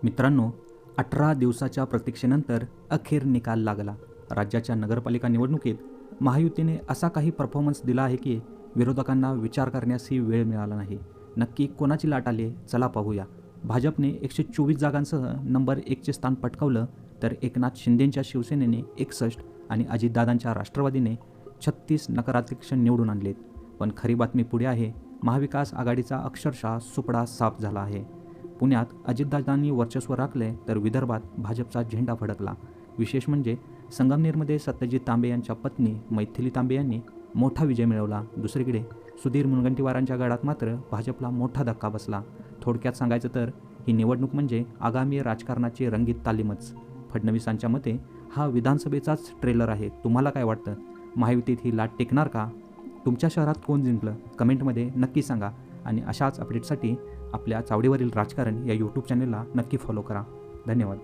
मित्रांनो, 18 दिवसाच्या प्रतीक्षेनंतर अखेर निकाल लागला. राज्याच्या नगरपालिका निवडणुकीत महायुतीने असा काही परफॉर्मन्स दिला आहे की विरोधकांना विचार करण्यासही वेळ मिळाला नाही. नक्की कोणाची लाट आली चला पाहूया. भाजपने 124 जागांसह नंबर 1चे स्थान पटकावलं, तर एकनाथ शिंदेंच्या शिवसेनेने 61 आणि अजितदादांच्या राष्ट्रवादीने 36 नगराध्यक्ष निवडून आणलेत. पण खरी बातमी पुढे आहे. महाविकास आघाडीचा अक्षरशः सुपडा साफ झाला आहे. पुण्यात अजितदादांनी वर्चस्व राखले, तर विदर्भात भाजपचा झेंडा फडकला. विशेष म्हणजे संगमनेरमध्ये सत्यजित तांबे यांच्या पत्नी मैथिली तांबे यांनी मोठा विजय मिळवला. दुसरीकडे सुधीर मुनगंटीवारांच्या गडात मात्र भाजपला मोठा धक्का बसला. थोडक्यात सांगायचं तर ही निवडणूक म्हणजे आगामी राजकारणाची रंगीत तालीमच. फडणवीसांच्या मते हा विधानसभेचाच ट्रेलर आहे. तुम्हाला काय वाटतं? महायुतीत ही लाट टेकणार का? तुमच्या शहरात कोण जिंकलं? कमेंटमध्ये नक्की सांगा. आणि अशाच अपडेटसाठी आपल्या चावडीवरील राजकारण या यूट्यूब चॅनलला नक्की फॉलो करा. धन्यवाद.